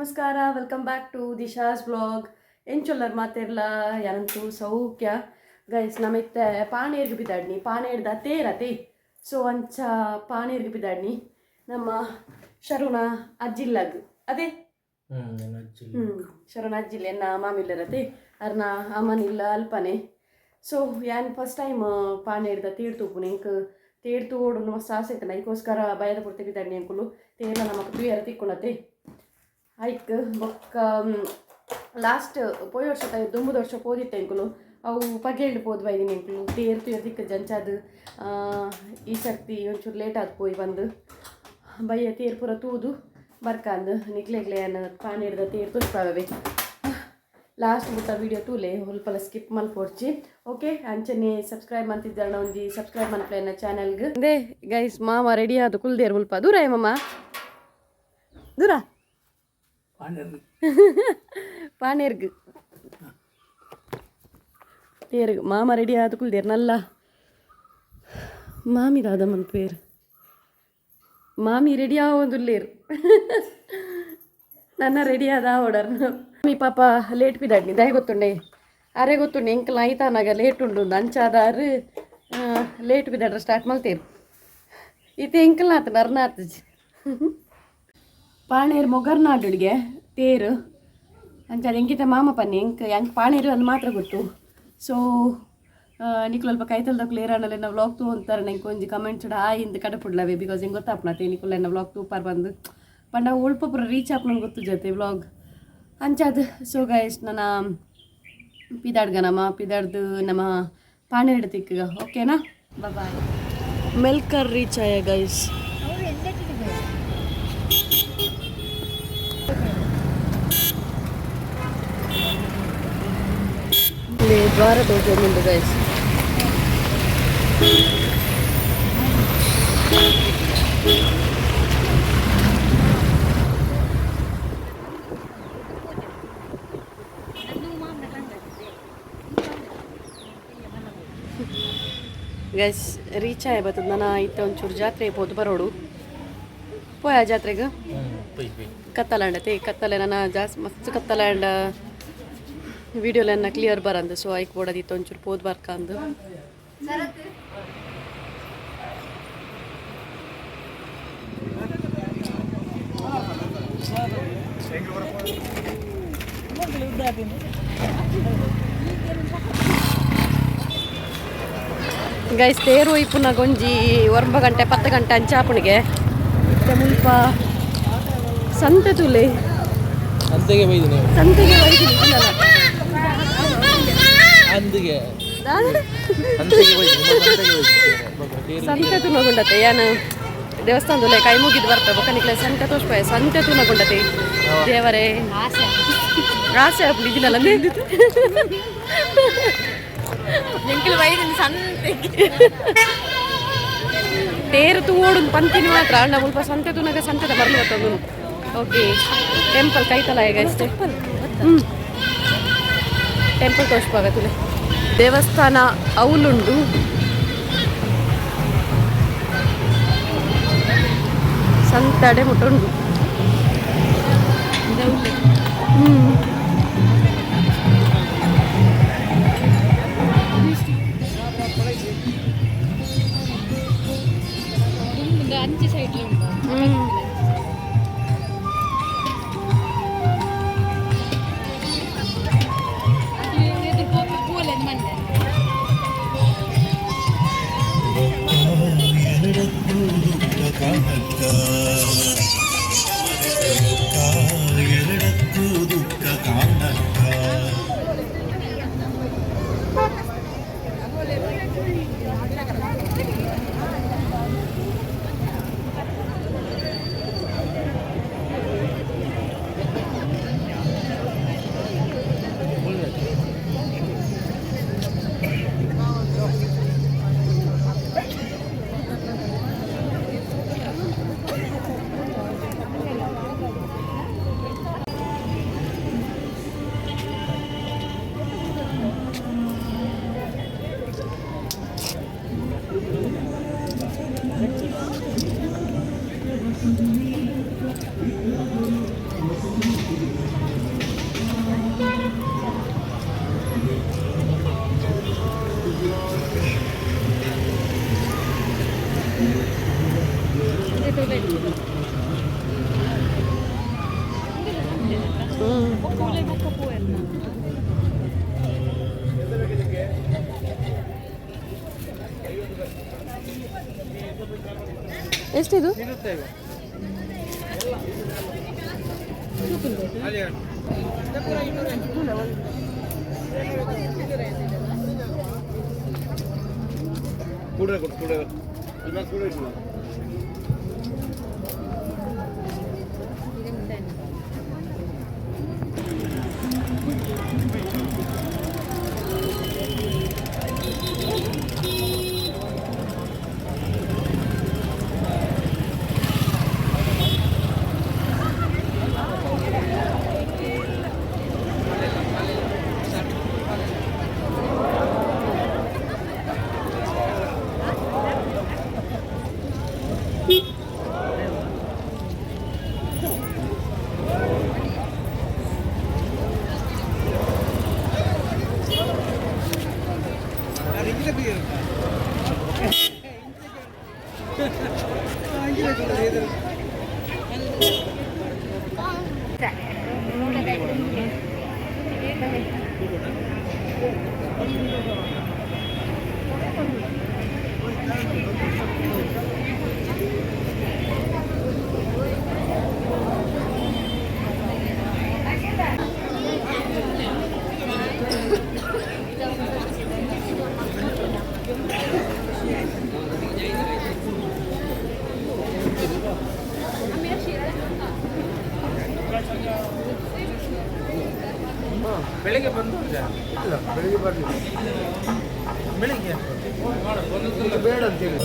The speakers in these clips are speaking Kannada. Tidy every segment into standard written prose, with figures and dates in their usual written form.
ನಮಸ್ಕಾರ ವೆಲ್ಕಮ್ ಬ್ಯಾಕ್ ಟು ದಿಶಾಸ್ ಬ್ಲಾಗ್ ಎಂಚೊಲ್ಲರ್ ಮಾತೆರ್ಲ ಯಾರಂತೂ ಸೌಖ್ಯ ಗೈಸ್ ನಮಿತ್ತೆ ಪಾಣೇರ್ಗೆ ಬಿದ್ದಾಡ್ನಿ ಪಾಣೇರ್ದ ತೇರತೆ ಸೊ ಅಂಚ ಪಾಣೇರ್ಗೆ ಬಿದ್ದಾಡ್ನಿ ನಮ್ಮ ಶರುಣ ಅಜ್ಜಿಲ್ಲಗ್ ಅದೇ ಶರುಣ ಅಜ್ಜಿಲ್ಲ ಎನ್ನ ಮಾಮಿಲ್ಲರತೆ ಅರ್ನ ಅಮ್ಮನಿಲ್ಲ ಅಲ್ಪನೆ ಸೊ ಯಾನ್ ಫಸ್ಟ್ ಟೈಮ್ ಪಾಣೇರ್ದ ತೇಡ್ ತೂಪುನೆ ಇಂಕ್ ತೇಡ್ ತೋಡು ಮಸ್ತ್ ಆಸೆ ಐತೆ ನೈಕೋಸ್ಕರ ಭಯದ ಪುರ್ತೆ ಬಿದ್ದಾಡ್ನಿ ಅಂಕುಲು ತೇರ್ಲ ನಮಕ್ ತುಯರ ತಿಕ್ಕೊಳತೆ ಆಯ್ಕೆ ಬೊಕ್ಕ ಲಾಸ್ಟ್ ಪೋಯ್ ವರ್ಷ ದುಂಬುದ ವರ್ಷ ಪೋದಿತ್ತೆ ಅಂಕುಲು ಅವು ಪಗೆಳ್ದು ಪೋದ್ವ ಇದೀನಿ ಅಂಕುಲು ತೇರು ತುಯರ್ ದಿಕ್ಕ ಜಂಚಾದು ಈ ಸರ್ತಿ ಒಂಚೂರು ಲೇಟ್ ಆದ್ ಪೋಯ್ ಬಂದು ಬಯ್ಯ ತೇರು ಪೂರ ತೂದು ಬರ್ಕಂದು ನಿಕ್ಲೆಗ್ಲೆ ಅನ್ನ ಪಾಣೇರ್ದ ತೇರು ತೋರಿಸ್ತಾವೆ ಲಾಸ್ಟ್ ಬಿಟ್ಟ ವೀಡಿಯೋ ತೂಲೆ ಹೊಲ್ಪಲ್ಲ ಸ್ಕಿಪ್ ಮಲ್ಪೋಡ್ಚಿ ಓಕೆ ಅಂಚನೆ ಸಬ್ಸ್ಕ್ರೈಬ್ ಮಾಡ್ತಿದ್ದಾರ ಒಂಜಿ ಸಬ್ಸ್ಕ್ರೈಬ್ ಮನ್ಪ್ಲೇನ ಚಾನಲ್ಗೆ ಅದೇ ಗೈಸ್ ಮಾಮ ರೆಡಿ ಆದ ಕುಲ್ದೇರು ಮುಲ್ಪ ದೂರ ಮಮ್ಮ ದೂರ ಪಾಣೇರ್ಗೆ ತೇರ್ಗೆ ಮಾಮ ರೆಡಿ ಆದ ಕುಲ್ದೇರು ನಲ್ಲ ಮಾಮಿದಾದ ಮನ್ ಪೇರು ಮಾಮಿ ರೆಡಿ ಆವೊಂದುಲ್ಲೇರು ನನ್ನ ರೆಡಿ ಆದ ಓಡರ್ ಮಮ್ಮಿ ಪಾಪ ಲೇಟ್ ಬಿದ್ದಾಡ್ನಿ ದಯ ಗೊತ್ತುಂಡೆ ಅರೆ ಗೊತ್ತುಂಡೆ ಎಂಕಲ್ ಆಯ್ತಾನಾಗ ಲೇಟ್ ಉಂಡು ಅಂಚಾದಾರು ಲೇಟ್ ಬಿದ್ದಾಡ್ರೆ ಸ್ಟಾರ್ಟ್ ಮಾಡ್ತೇರು ಈತೆ ಎಂಕಲ್ ಆತ ನರ್ನ ಆತಜಿ ಪಾಣೇರು ಮೊಗರ್ನಾಡುಗೆ ತೇರು ಅಂಚಾದ ಎಂಕಿತ ಮಾಮ ಪನ್ನಿ ಎಂಕ್ ಪಾಣೇರು ಅದು ಮಾತ್ರ ಗೊತ್ತು ಸೊ ನಿಕ್ಲಲ್ಪ ಕೈತಲ್ದ ಕ್ಲಿಯರ್ ನಾವು ವ್ಲಾಗ್ ತೂ ಅಂತಾರೆ ನಂಗೆ ಒಂಜಿ ಕಮೆಂಟ್ಸ್ ಇಂದ ಕಡಪುಡ್ಲವೆ ಬಿಕಾಸ್ ಹಿಂಗೆ ಗೊತ್ತಾಪ್ನತೆ ನಿಕ್ಲ ವ್ಲಾಗ್ ತೂಪಾರ್ ಬಂದು ಪಂಡ ಉಳ್ಪ ಪೂರ ರೀಚ್ ಆಪ್ ನಂಗೆ ಗೊತ್ತು ಜೊತೆ ವ್ಲಾಗ್ ಅಂಚಾದ ಸೊ ಗೈಸ್ ನನ್ನ ಪಿದಾಡ್ಗ ಪಿದಾಡ್ದು ನಮ್ಮ ಪಾಣೇರ್ಡ್ ತಿಕ್ಕಗ ಓಕೆನಾ ಬಾಯ್ ಮೆಲ್ಕರ್ ರೀಚ್ ಆಯ ಗೈಸ್ ದ್ವಾರ ದೋಸೆ ಮುಂದೆ ಗೈಸ್ ಗೈಸ್ ರೀಚ್ ಆಯ ಬರ್ತದ ನಾನು ಇತ್ತ ಒಂಚೂರು ಜಾತ್ರೆ ಪೋದು ಬರೋಡು ಪೋಯ ಜಾತ್ರೆಗೆ ಕತ್ತಲಾಂಡತೆ ಕತ್ತಲೆ ನನ್ನ ಜಾಸ್ತಿ ಮಸ್ತ್ ಕತ್ತಲಾಂಡ ವಿಡಿಯೋಲೆನ್ನ ಕ್ಲಿಯರ್ ಬರಂದು ಸೊ ಐಕ್ ಓಡೋದಿತ್ತು ಒಂಚೂರು ಪೋದು ಬರ್ಕಂದು ಗೈಸ್ ತೇರು ಇಪ್ಪುನ ಗೊಂಜಿ 9 ಗಂಟೆ 10 ಗಂಟೆ ಅಂಚಾಪುಣಿಗೆ ಮುಲ್ಪ ಸಂತೆ ತುಲೆ ಸಂತೆಗೆ ಸಂತೆ ತುನಗೊಂಡತೆ ಯಾನ ದೇವಸ್ಥಾನದಲ್ಲೇ ಕೈ ಮುಗಿದು ಬರ್ತವೆ ಬೊಕ್ಕನಿಕ್ಲೆ ಸಂತೆ ತೋರ್ಸ್ಪಾಯ ಸಂತೆ ತುನಗೊಂಡತೆ ದೇವರೇ ಆಸೆ ಆಗ್ಲಿ ಇದನ್ನೆಲ್ಲ ತೇರು ತೂಡು ಪಂತಿನಿ ಮಾತ್ರ ನಾವು ಸ್ವಲ್ಪ ಸಂತೆ ತುನಗ ಸಂತೆದ ಬರ್ಲಿ ಬರ್ತದ ಓಕೆ ಟೆಂಪಲ್ ಕೈತಲ ಈಗ ಅಷ್ಟೇ ಟೆಂಪಲ್ ತೋರಿಸ್ಪಾಗತ್ತಿಲ್ಲ ದೇವಸ್ಥಾನ ಅವಲುಂಡು ಸಂತಡೆ ಮುಟ್ಟುಂಡು ಅಂಚೆ ಸೈಡ್ ಎಷ್ಟಿದು? ಬೆಳಿಗ್ಗೆ ಬಂದು ಇಲ್ಲ ಬೆಳಿಗ್ಗೆ ಬರಲಿಲ್ಲ ಬೆಳಿಗ್ಗೆ ಬೇಡ ಅಂತೇಳಿ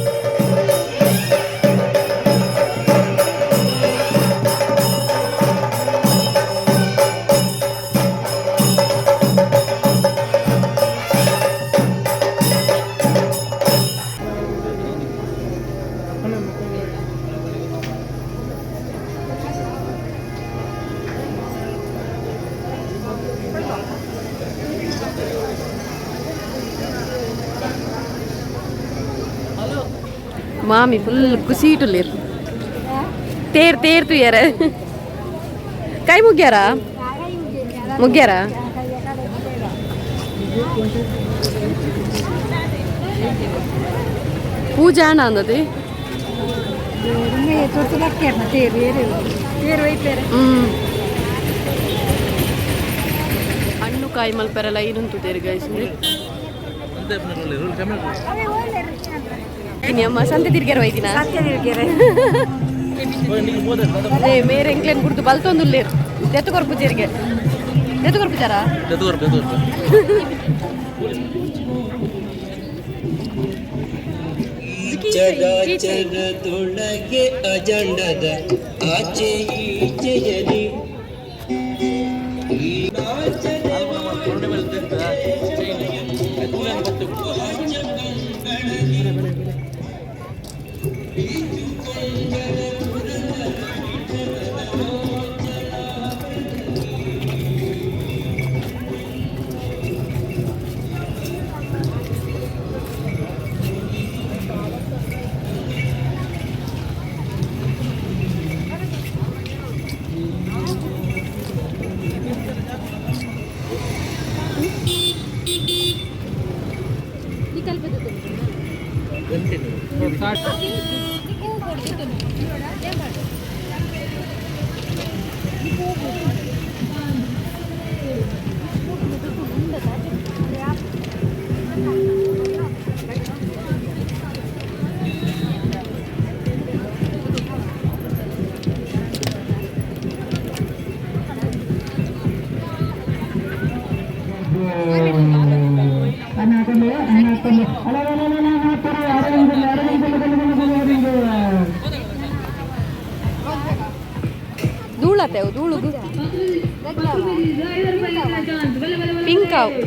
ಮಾಮಿ ಫುಲ್ ಕುಸೀಟುಲ್ಲಿರ್ ತೇರ್ತು ಯಾರ ಕೈ ಮುಗ್ಯಾರ ಮುಗ್ಯಾರ ಪೂಜಾ ಅಣ್ಣ ಅಂದದಿ ಹಣ್ಣು ಕಾಯಿ ಮಲ್ಪೆರಲ್ಲ ಏನಂತು ತೇರು ಗಾಯಿಸಿ ಅಮ್ಮ ಸಂತೆ ತಿರ್ಗ್ಯಾರ ಹೋಯ್ತಿನ ಮೇರೆ ಎಂಕ್ಲೇನ್ ಗುರ್ತು ಬಲ್ತೊಂದುಲ್ಲೇರು ಎತ್ತುಕೊರ್ಪು ಜೇರಿಗೆ ಎತ್ತುಕೊರ್ಪು ಜಾರ ಜಗತ್ತೊಳಗೆ ಅಜಂಡದ ಆಚೆ ಈಚೆಯಲಿ ಧೂಳತ್ತೆ ಧೂಳು ಪಿಂಕ್ ಅವು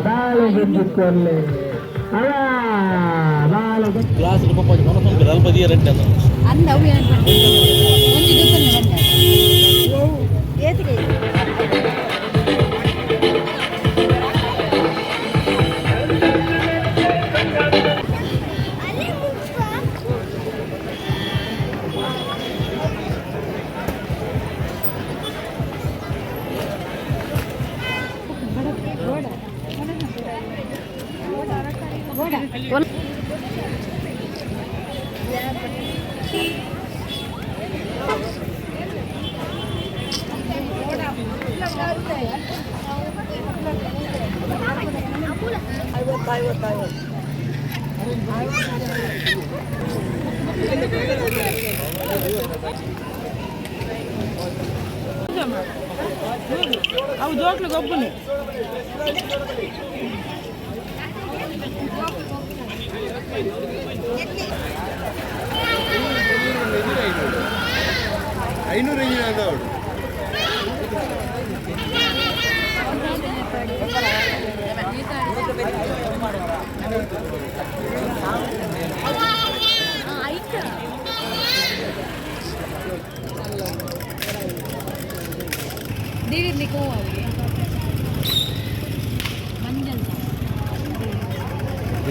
ಬಾಳೆ ಗ್ಲಾಸ್ ಅಲ್ಪ ದಿಯ ರೆಡ್ ಅಂತ ಅಂದ ಅವು ಏನು ಒಂದು ಏತಿಗೆ ಅವು ಜೋಕ್ಲು ಗೊಬ್ಬನೆ ಐನೂರು ಇಂಜಿನ್ ಅದಾವ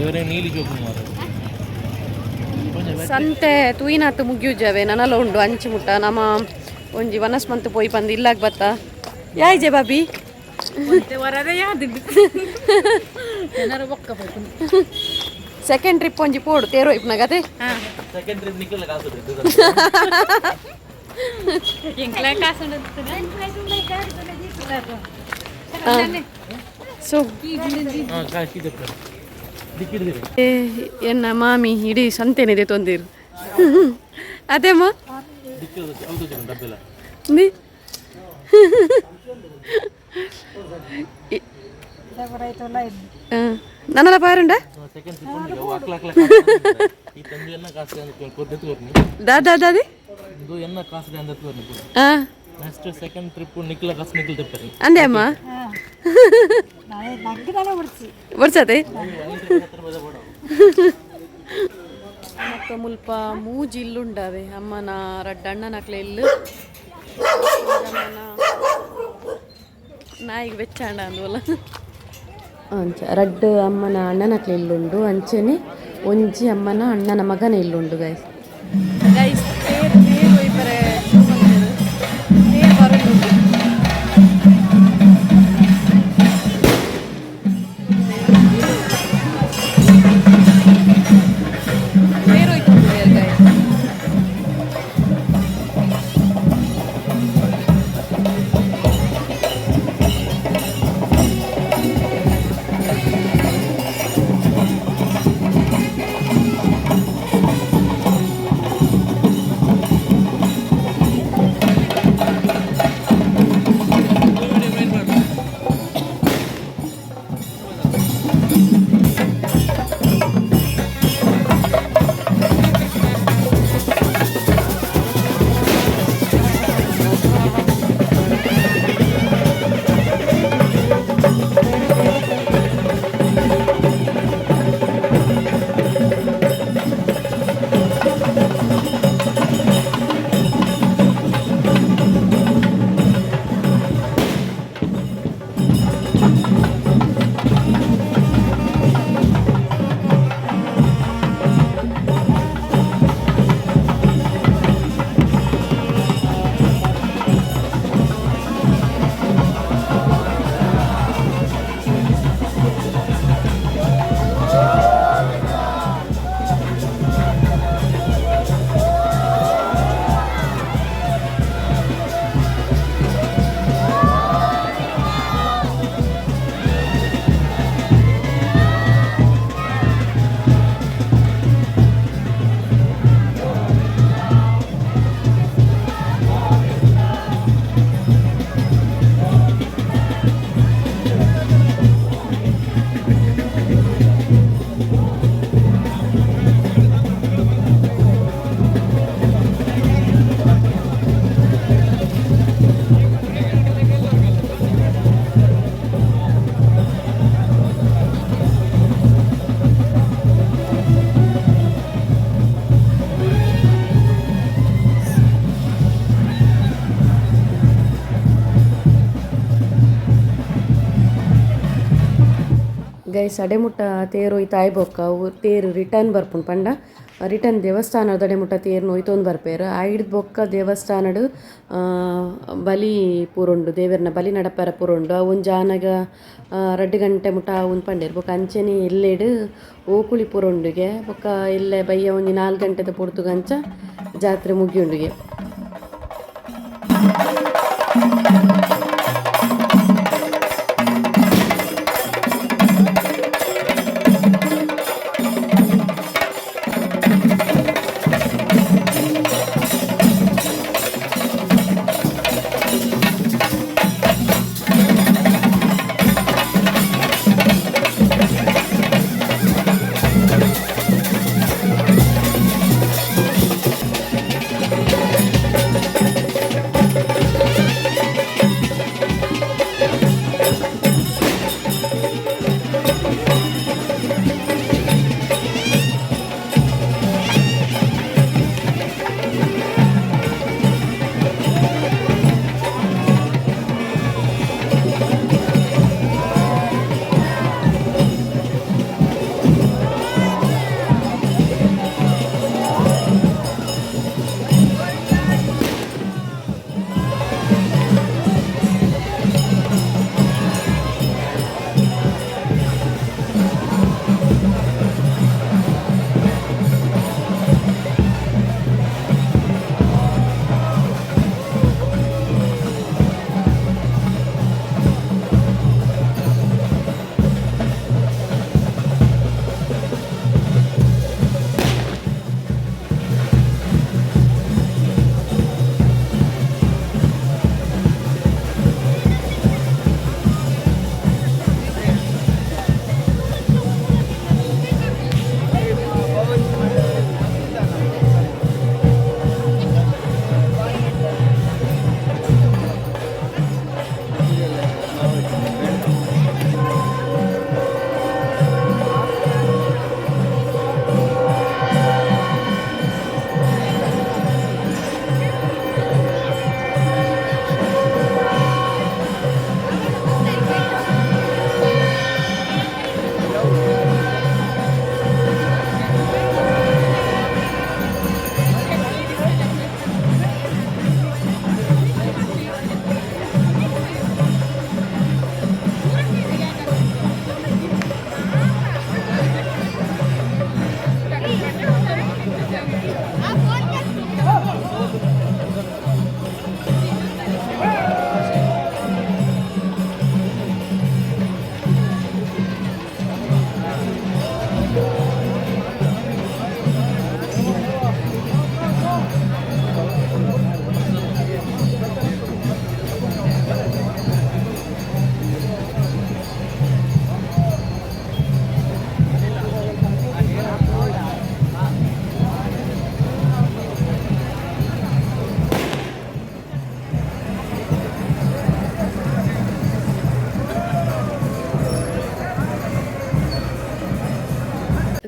ಇವರೇ ನೀಲಿ ಜೋಕು ಮಾರು ಸಂತೆ ತೂಯಿನಾತು ಮುಗಿಯುಜವೆ ನನಲ ಉಂಡು ಅಂಚಿ ಮುಟ್ಟ ನಮ್ಮ ಒಂಜಿ ವನಸ್ ಮಂತ್ ಪೋಯಿ ಬಂದು ಇಲ್ಲಾಗ ಬತ್ತ ಯಾಯ್ಜೆ ಬಾಬಿ ಸೆಕೆಂಡ್ ಟ್ರಿಪ್ ಒಂಜಿ ಪೋಡು ತೇರೋ ಇಪ್ನಾಗದೆ ಸೆಕೆಂಡ್ ಟ್ರಿಪ್ ನಿಕ್ಕಲ್ಲ ಕಾಸು ಸೊ ಎನ್ನ ಮಾಮಿ ಇಡೀ ಸಂತೆನಿದೆ ತೊಂದಿರು ಅದೇಮ್ಮ ಡಬ್ಬೆಲ್ಲ ನನ್ನಲ್ಲ ಪಾರುಂಡ ಸೆಕೆಂಡ್ ಟ್ರಿಪ್ ಈ ತಂದು ಎನ್ನ ಕಾಸು ಕೊದ್ದೆತ್ತು ಬರ್ನಿ ದಾದಾದಿ ಇದು ಎನ್ನ ಕಾಸು ಅಂದತ್ತು ಬರ್ನಿ ನೆಕ್ಸ್ಟ್ ಸೆಕೆಂಡ್ ಟ್ರಿಪ್ ನಿಕ್ಕಲ ಕಾಸು ನಿಕ್ಕಲ್ ತಪ್ಪರಿ ಅಂದೆ ಅಮ್ಮ ಬರ್ಸತೆ ಮತ್ತೆ ಮುಲ್ಪ ಮೂಜಿ ಇಲ್ಲುಂಡವೆ ಅಮ್ಮನ ರಡ್ಡ ಅಣ್ಣನಕ್ಲೆ ಇಲ್ಲು ಅಮ್ಮನ ನಾಯಿಗೆ ಬೆಚ್ಚಾಂಡ ಅಂದ್ವಲ್ಲ ಅಂಚ ರಡ್ಡು ಅಮ್ಮನ ಅಣ್ಣನಕ್ಲೆ ಇಲ್ಲುಂಡು ಅಂಚೆನೆ ಒಂಜಿ ಅಮ್ಮನ ಅಣ್ಣನ ಮಗನ ಇಲ್ಲುಂಡು ಗೈಸ್ ಗೈಸ್ ಇಬ್ಬರೇ ಗೈಸ್ ಅಡೆಮುಟ್ಟ ತೇರು ಒಯ್ತು ಆಯ್ಬೊಕ್ಕ ಅವು ತೇರು ರಿಟರ್ನ್ ಬರ್ಪುಂಡು ಪಂಡ ರಿಟರ್ನ್ ದೇವಸ್ಥಾನದ ಅಡೆಮುಟ್ಟ ತೇರ್ನು ಒಯ್ತೊಂದು ಬರ್ಪೇರು ಆಯ್ಡ್ ಬೊಕ್ಕ ದೇವಸ್ಥಾನಡು ಬಲಿ ಪೂರುಂಡು ದೇವೆರ್ನ ಬಲಿ ನಡಪರ ಪೂರುಂಡು ಅವೊಂದು ಜಾನಗ 2 ಗಂಟೆ ಮುಟ್ಟ ಅವ್ನು ಪಂಡೇರು ಬೊಕ್ಕ ಅಂಚೆನೆ ಎಲ್ಲೆಡು ಓಕುಳಿ ಪೂರುಂಡುಗೆ ಬೊಕ್ಕ ಎಲ್ಲೆ ಬಯ್ಯ ಒಂಜಿ 4 ಗಂಟೆದ ಪೊರ್ತುಗಂಚ ಜಾತ್ರೆ ಮುಗಿಯುಂಡುಗೆ.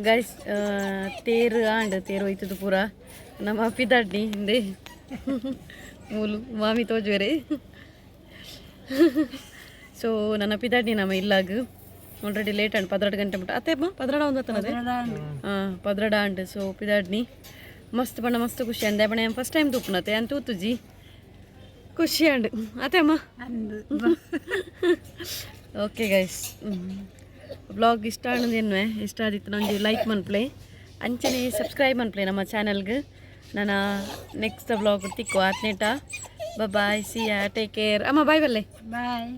ಗೈಸ್ ತೇರು ಆಂಡ್ ತೇರು ಹೋಯ್ತದು ಪೂರ ನಮ್ಮ ಪಿದಾಡ್ನಿ ಹಿಂದೆ ಮೂಲು ಮಾಮಿ ತೋಜುವೆರೆ ಸೊ ನನ್ನ ಪಿದಾಡ್ನಿ ನಮ್ಮ ಇಲ್ಲಾಗ ಆಲ್ರೆಡಿ ಲೇಟ್ ಅಂಡ್ 12 ಗಂಟೆ ಮುಟ್ಟ ಅತ್ತೆ ಅಮ್ಮ 12 ಒಂದತ್ತನದೆ ಹಾಂ 12 ಅಂಡ್ ಸೊ ಪಿದಾಡ್ನಿ ಮಸ್ತ್ ಬಣ್ಣ ಮಸ್ತ್ ಖುಷಿ ಅಂದೆ ಬಣ್ಣ ಫಸ್ಟ್ ಟೈಮ್ ತೂಪನತೆ ಅಂತ ತೂತುಜಿ ಖುಷಿ ಅಂಡ್ ಅತ್ತೆ ಅಮ್ಮ ಓಕೆ ಗೈಸ್ ಬ್ಲಾಗ್ ಇಷ್ಟ ಅನ್ನೋದೇನು ಇಷ್ಟ ಆದಿತ್ತು ನನಗೆ ಲೈಕ್ ಮನ್ಪ್ಲೆ ಅಂಚನೆ ಸಬ್ಸ್ಕ್ರೈಬ್ ಮನ್ಪ್ಲೆ ನಮ್ಮ ಚಾನಲ್ಗೆ ನಾನು ನೆಕ್ಸ್ಟ್ ಬ್ಲಾಗ್ ತಿಕ್ಕು ಆತ್ನೇಟ ಬಾಯ್ ಸಿ ಯಾ ಟೇಕ್ ಕೇರ್ ಅಮ್ಮ ಬಾಯ್ ಬಲ್ಲೆ ಬಾಯ್